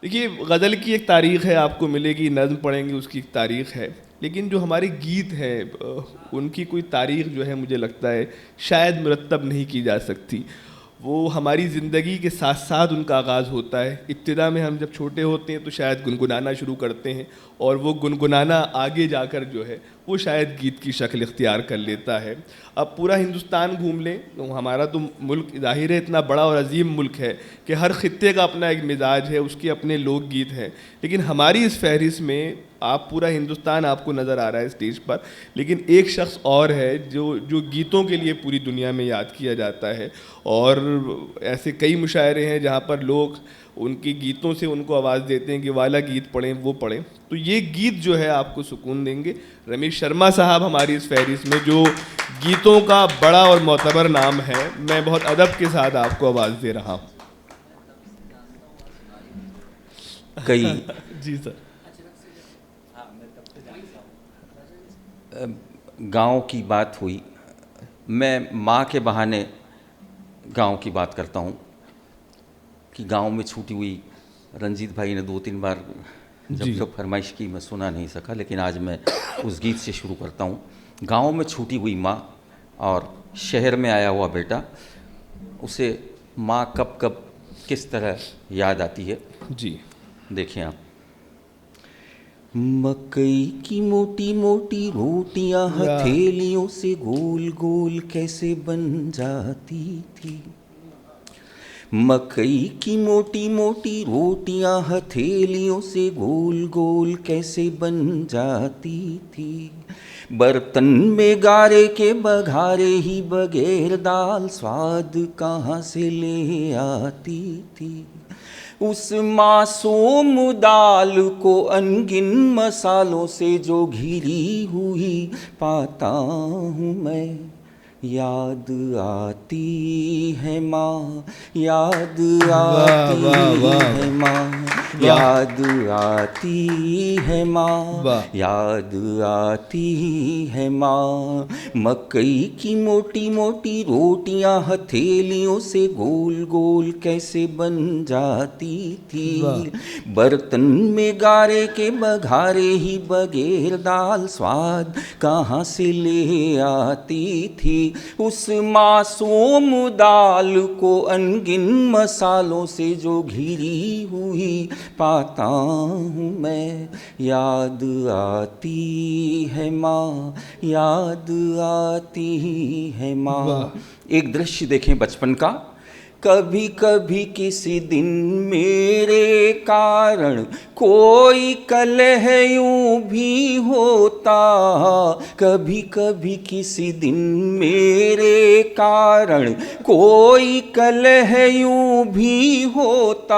देखिए, गज़ल की एक तारीख़ है, आपको मिलेगी, नज़्म पढ़ेंगे उसकी एक तारीख़ है, लेकिन जो हमारे गीत हैं उनकी कोई तारीख़ जो है मुझे लगता है शायद मुरत्तब नहीं की जा सकती। वो हमारी ज़िंदगी के साथ साथ उनका आगाज़ होता है। इब्तिदा में हम जब छोटे होते हैं तो शायद गुनगुनाना शुरू करते हैं, और वो गुनगुनाना आगे जाकर जो है वो शायद गीत की शक्ल इख्तियार कर लेता है। अब पूरा हिंदुस्तान घूम लें तो हमारा तो मुल्क ज़ाहिर है इतना बड़ा और अजीम मुल्क है कि हर खित्ते का अपना एक मिजाज है, उसके अपने लोकगीत हैं। लेकिन हमारी इस फहरिस्त में आप पूरा हिंदुस्तान आपको नज़र आ रहा है स्टेज पर, लेकिन एक शख्स और है जो जो गीतों के लिए पूरी दुनिया में याद किया जाता है। और ऐसे कई मुशायरे हैं जहाँ पर लोग उनके गीतों से उनको आवाज़ देते हैं कि वाला गीत पढ़ें, वो पढ़ें। तो ये गीत जो है आपको सुकून देंगे। रमेश शर्मा साहब हमारी इस फहरिस्त में जो गीतों का बड़ा और मोतबर नाम है, मैं बहुत अदब के साथ आपको आवाज़ दे रहा हूँ। कई जी सर। गांव की बात हुई, मैं माँ के बहाने गांव की बात करता हूँ कि गांव में छूटी हुई, रंजीत भाई ने 2-3 बार जब फरमाइश की मैं सुना नहीं सका, लेकिन आज मैं उस गीत से शुरू करता हूँ। गांव में छूटी हुई माँ और शहर में आया हुआ बेटा, उसे माँ कब कब किस तरह याद आती है। जी देखें आप। मकई की मोटी मोटी रोटियां हथेलियों से गोल गोल कैसे बन जाती थी। मकई की मोटी मोटी रोटियां हथेलियों से गोल गोल कैसे बन जाती थी। बर्तन में गारे के बघारे ही बगैर दाल स्वाद कहाँ से ले आती थी। उस मासूम दाल को अनगिन मसालों से जो घिरी हुई पाता हूँ मैं। याद आती है माँ, याद आती है माँ, याद आती है माँ, याद आती है माँ। मकई की मोटी मोटी रोटियां हथेलियों से गोल गोल कैसे बन जाती थी। बर्तन में गारे के बघारे ही बगैर दाल स्वाद कहाँ से ले आती थी। उस मासूम दाल को अनगिन मसालों से जो घिरी हुई पाता हूँ मैं। याद आती है माँ, याद आती है माँ। एक दृश्य देखें बचपन का। कभी कभी किसी दिन मेरे कारण कोई कलह यूं भी होता। कभी कभी किसी दिन मेरे कारण कोई कलह यूं भी होता।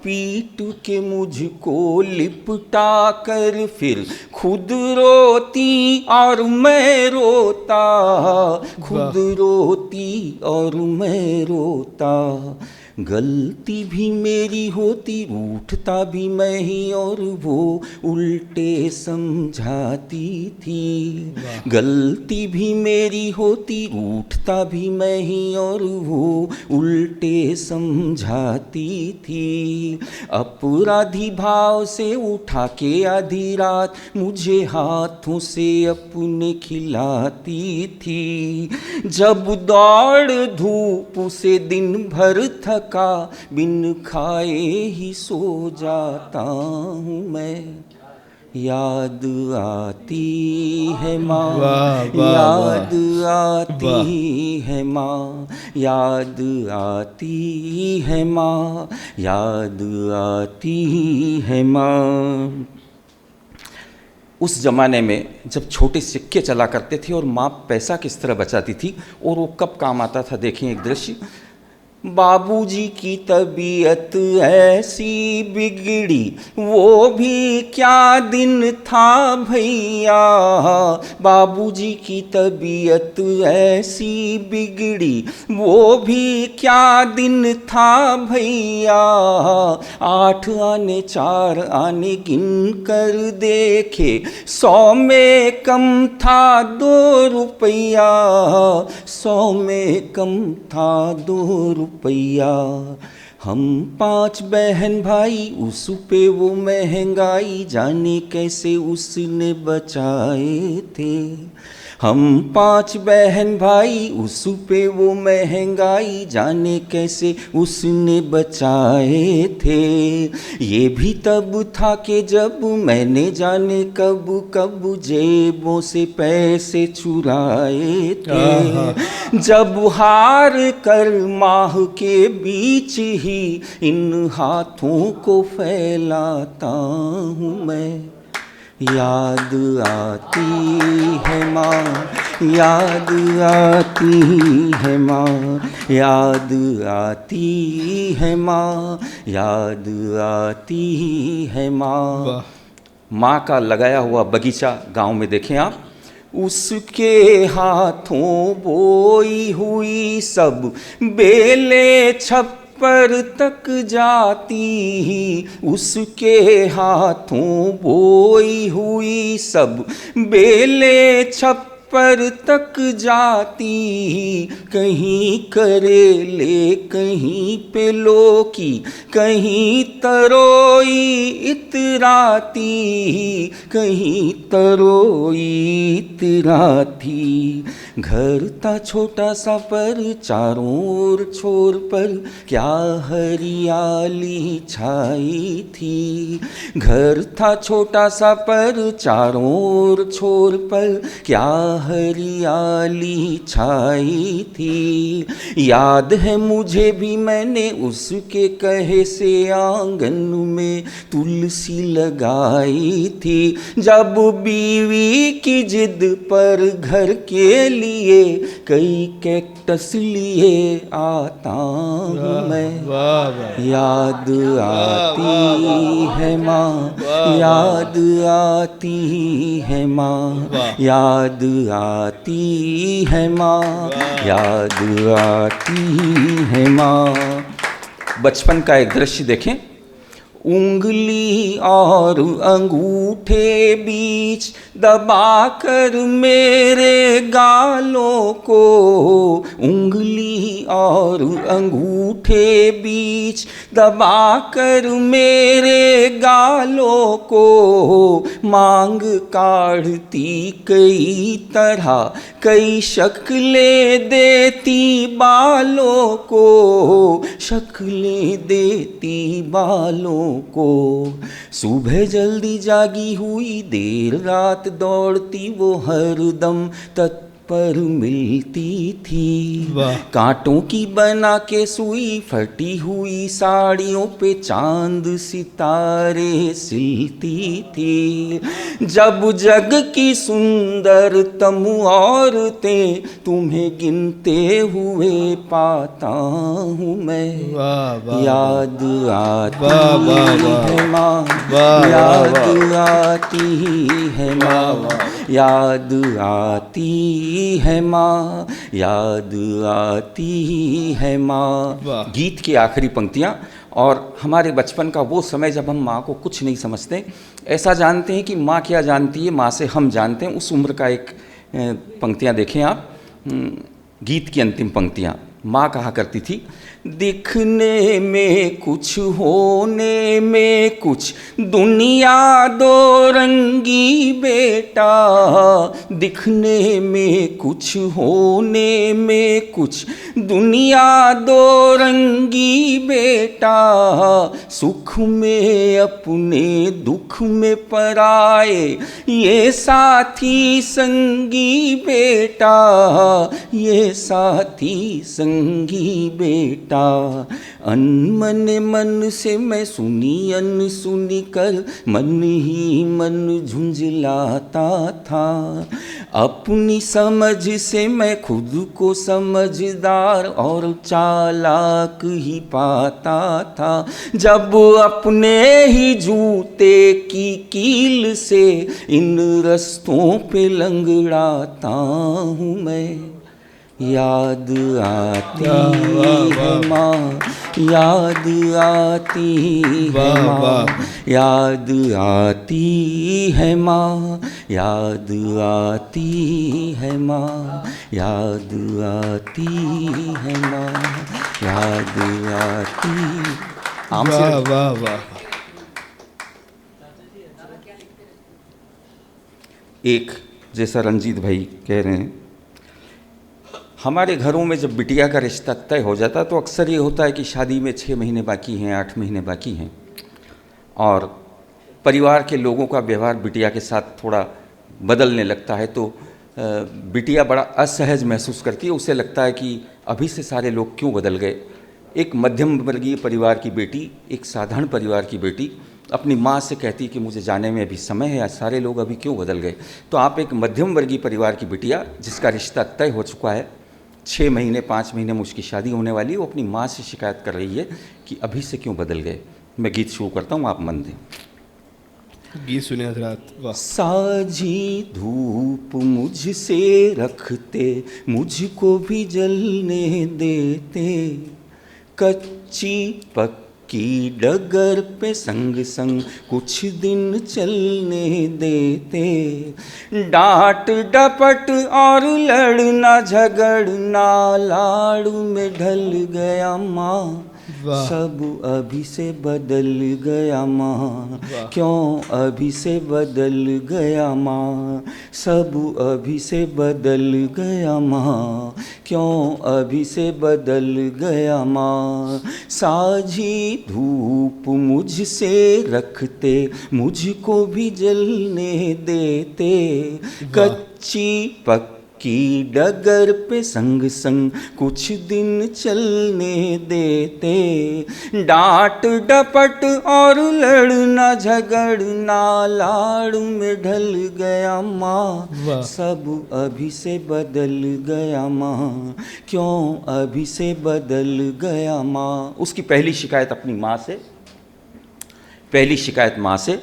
पीट के मुझको लिपटा कर फिर खुद रोती और मैं रोता। खुद रोती और मैं रोता। गलती भी मेरी होती, रूठता भी मैं ही और वो उल्टे समझाती थी। गलती भी मेरी होती, रूठता भी मैं ही और वो उल्टे समझाती थी। अपराधी भाव से उठा के आधी रात मुझे हाथों से अपने खिलाती थी। जब दौड़ धूप से दिन भर थका बिन खाए ही सो जाता हूँ मैं। याद आती है माँ, याद आती है माँ, याद आती है माँ, याद आती है माँ। उस ज़माने में जब छोटे सिक्के चला करते थे और माँ पैसा किस तरह बचाती थी और वो कब काम आता था, देखें एक दृश्य। बाबूजी की तबीयत ऐसी बिगड़ी वो भी क्या दिन था भैया। बाबूजी की तबीयत ऐसी बिगड़ी वो भी क्या दिन था भैया। 8 आने 4 आने गिन कर देखे 100 में कम था 2 रुपया। 100 में कम था 2 रुपया। हम 5 बहन भाई, उस पे वो महंगाई जाने कैसे उसने बचाए थे। हम 5 बहन भाई, उस पे वो महंगाई जाने कैसे उसने बचाए थे। ये भी तब था कि जब मैंने जाने कब कब जेबों से पैसे चुराए थे। जब हार कर माह के बीच ही इन हाथों को फैलाता हूँ मैं, याद आती है माँ, याद आती है माँ, याद आती है माँ, याद आती है माँ। माँ का लगाया हुआ बगीचा गांव में देखें आप, उसके हाथों बोई हुई सब बेले छप्पर तक जाती, उसके हाथों बोई हुई सब बेले छप्पर तक जाती। कहीं करेले, कहीं पे लौकी, कहीं तरोई इतराती, कहीं तरोई इतराती। घर था छोटा सा पर चारों ओर छोर पर क्या हरियाली छाई थी। घर था छोटा सा पर चारों ओर छोर पर क्या हरियाली छाई थी। याद है मुझे भी मैंने उसके कहे से आंगन में तुलसी लगाई थी। जब बीवी की जिद पर घर के लिए कई कैक्टस लिए आता हूँ मैं, याद आती है माँ, याद आती है माँ, याद आती है माँ, याद आती है माँ। बचपन का एक दृश्य देखें, उंगली और अंगूठे बीच दबाकर मेरे गालों को, उंगली और अंगूठे बीच दबाकर मेरे गालों को, मांग काढ़ती कई तरह कई शक्लें देती बालों को, शक्लें देती बालों को। सुबह जल्दी जागी हुई देर रात दौड़ती वो हरदम तत्पर मिलती थी। कांटों की बना के सुई फटी हुई साड़ियों पे चांद सितारे सिलती थी। जब जग की सुंदरतम औरतें तुम्हें गिनते हुए पाता हूँ मैं, याद आती है माँ, याद आती है माँ, याद आती है माँ, याद आती है माँ। गीत की आखिरी पंक्तियाँ। और हमारे बचपन का वो समय जब हम माँ को कुछ नहीं समझते, ऐसा जानते हैं कि माँ क्या जानती है, माँ से हम जानते हैं, उस उम्र का एक पंक्तियाँ देखें आप। गीत की अंतिम पंक्तियाँ। माँ कहा करती थी, दिखने में कुछ होने में कुछ, दुनिया दो रंगी बेटा, दिखने में कुछ होने में कुछ, दुनिया दो रंगी बेटा, सुख में अपने दुख में पराए ये साथी संगी बेटा, ये साथी संगी बेटा। अनमन मन से मैं सुनी अनसुनी कर मन ही मन झुंझलाता था। अपनी समझ से मैं खुद को समझदार और चालाक ही पाता था। जब अपने ही जूते की कील से इन रस्तों पे लंगड़ाता हूँ मैं, याद आती वाह, है माँ, याद आती है माँ, याद आती है माँ, याद आती है माँ, याद आती है माँ, याद आती। वाह वाह वाह। एक जैसा रंजीत भाई कह रहे हैं, हमारे घरों में जब बिटिया का रिश्ता तय हो जाता तो अक्सर ये होता है कि शादी में 6 महीने बाकी हैं, 8 महीने बाकी हैं, और परिवार के लोगों का व्यवहार बिटिया के साथ थोड़ा बदलने लगता है। तो बिटिया बड़ा असहज महसूस करती है, उसे लगता है कि अभी से सारे लोग क्यों बदल गए। एक मध्यम वर्गीय परिवार की बेटी, एक साधारण परिवार की बेटी अपनी माँ से कहती है कि मुझे जाने में अभी समय है, आज सारे लोग अभी क्यों बदल गए। तो आप एक मध्यम वर्गीय परिवार की बिटिया जिसका रिश्ता तय हो चुका है, 6 महीने 5 महीने में उसकी शादी होने वाली है, वो अपनी माँ से शिकायत कर रही है कि अभी से क्यों बदल गए। मैं गीत शुरू करता हूँ, आप मन दें। गीत सुने हजरात। वाह। साझी धूप मुझसे रखते, मुझको भी जलने देते, कच्ची पक्की डगर पे संग संग कुछ दिन चलने देते, डांट डपट और लड़ना झगड़ना लाड़ में ढल गया माँ, वाह। सब अभी से बदल गया माँ, वाह। क्यों अभी से बदल गया माँ, सब अभी से बदल गया माँ, क्यों अभी से बदल गया माँ। साझी धूप मुझसे रखते, मुझको भी जलने देते, कच्ची पक्की डगर पे संग संग कुछ दिन चलने देते, डांट डपट और लड़ना झगड़ना लाड़ में ढल गया माँ, वाह। सब अभी से बदल गया माँ, क्यों अभी से बदल गया माँ। उसकी पहली शिकायत अपनी माँ से, पहली शिकायत माँ से,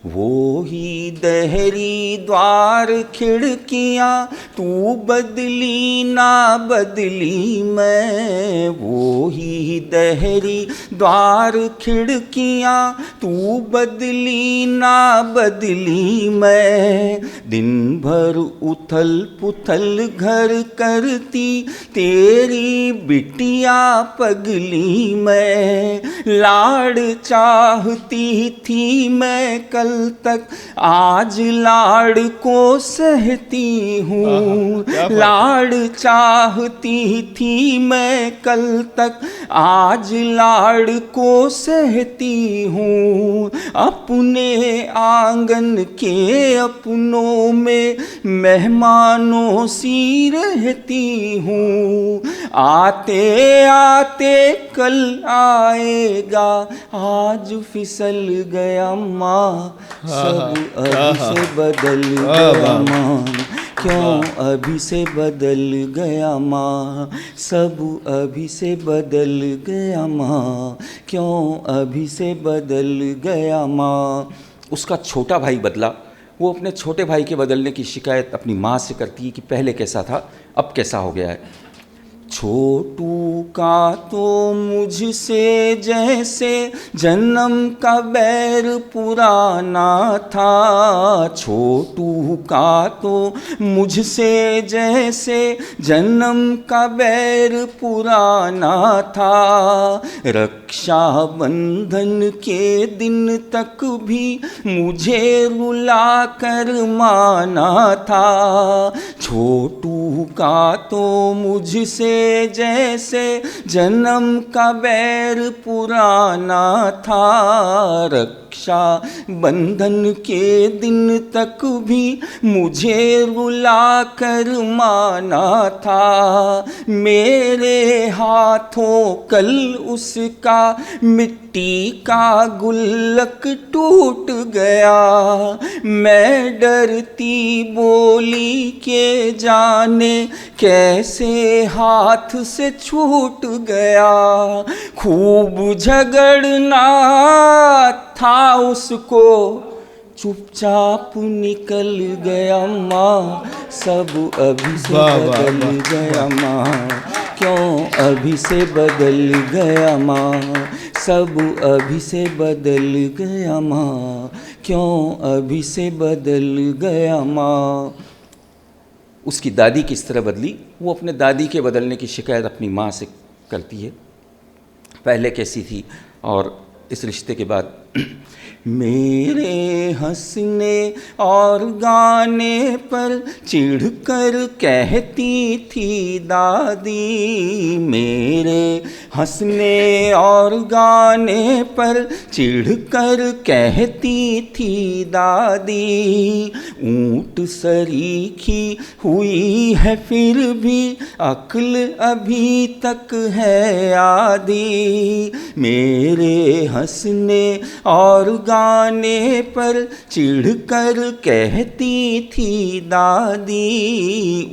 वो ही दहरी द्वार खिड़कियाँ तू बदली ना बदली मैं, वो ही दहरी द्वार खिड़कियाँ तू बदली ना बदली मैं, दिन भर उथल पुथल घर करती तेरी बिटिया पगली मैं, लाड़ चाहती थी मैं कल तक आज लाड़ को सहती हूँ, लाड़ चाहती थी मैं कल तक आज लाड़ को सहती हूँ, अपने आंगन के अपनों में मेहमानों सी रहती हूँ, आते आते कल आएगा आज फिसल गया माँ, सब अभी से बदल गया माँ, क्यों अभी से बदल गया माँ, सब अभी से बदल गया माँ, क्यों अभी से बदल गया माँ। उसका छोटा भाई बदला, वो अपने छोटे भाई के बदलने की शिकायत अपनी माँ से करती है कि पहले कैसा था अब कैसा हो गया है। छोटू का तो मुझसे जैसे जन्म का बैर पुराना था, छोटू का तो मुझसे जैसे जन्म का बैर पुराना था, रक्षा बंधन के दिन तक भी मुझे रुला कर माना था, छोटू का तो मुझसे जैसे जन्म का बैर पुराना था, रक्षा बंधन के दिन तक भी मुझे रुला कर माना था, मेरे हाथों कल उसका मिट्टी का गुल्लक टूट गया, मैं डरती बोली के जाने कैसे हाथ से छूट गया, खूब झगड़ना था उसको चुपचाप निकल गया माँ, सब अभी से वाह, वाह, बदल वाह, गया माँ, क्यों अभी से बदल गया माँ, सब अभी से बदल गया माँ, क्यों अभी से बदल गया माँ। उसकी दादी किस तरह बदली, वो अपने दादी के बदलने की शिकायत अपनी माँ से करती है, पहले कैसी थी और इस रिश्ते के बाद। मेरे हंसने और गाने पर चिढ़कर कहती थी दादी, मेरे हंसने और गाने पर चिढ़कर कहती थी दादी, ऊंट सरीखी हुई है फिर भी अक्ल अभी तक है आधी, मेरे हंसने और गाने पर चिढ़कर कहती थी दादी,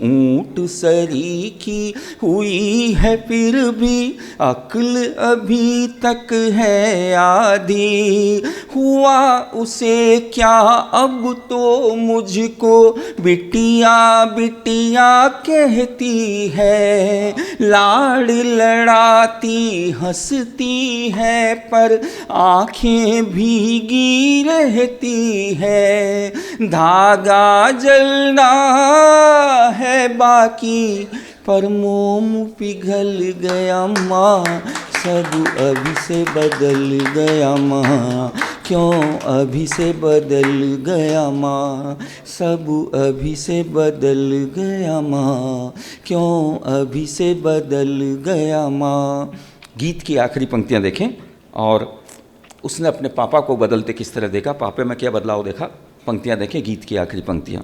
ऊंट सरीखी हुई है फिर भी अक्ल अभी तक है आधी, हुआ उसे क्या अब तो मुझको बिटिया बिटिया कहती है, लाड़ लड़ाती हंसती है पर आँखें भीगी रहती है, धागा जलना है बाकी पर मोम पिघल गया माँ, सब अभी से बदल गया माँ, क्यों अभी से बदल गया माँ, सब अभी से बदल गया माँ, क्यों अभी से बदल गया माँ। गीत की आखिरी पंक्तियाँ देखें और उसने अपने पापा को बदलते किस तरह देखा, पापे में क्या बदलाव देखा। पंक्तियाँ देखें, गीत की आखिरी पंक्तियाँ।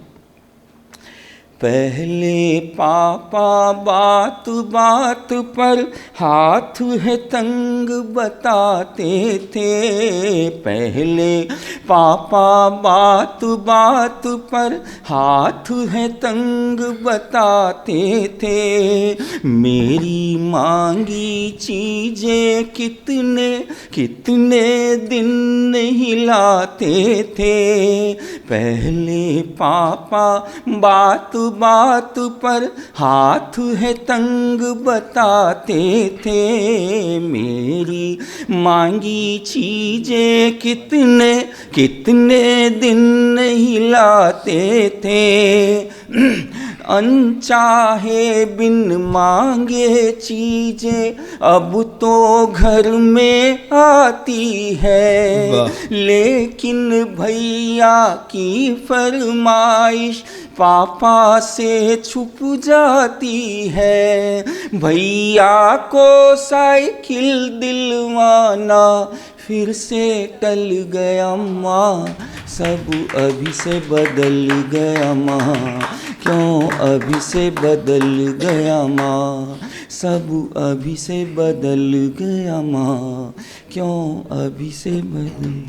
पहले पापा बात बात पर हाथ है तंग बताते थे, पहले पापा बात बात पर हाथ है तंग बताते थे, मेरी मांगी चीजें कितने कितने दिन नहीं लाते थे, पहले पापा बात बात पर हाथ है तंग बताते थे, मेरी मांगी चीजें कितने कितने दिन नहीं लाते थे, अनचाहे बिन मांगे चीजें अब तो घर में आती है, लेकिन भैया की फरमाइश पापा से छुप जाती है, भैया को साइकिल दिलवाना फिर से टल गया माँ, सब अभी से बदल गया माँ, क्यों अभी से बदल गया माँ, सब अभी से बदल गया माँ, क्यों अभी से बदल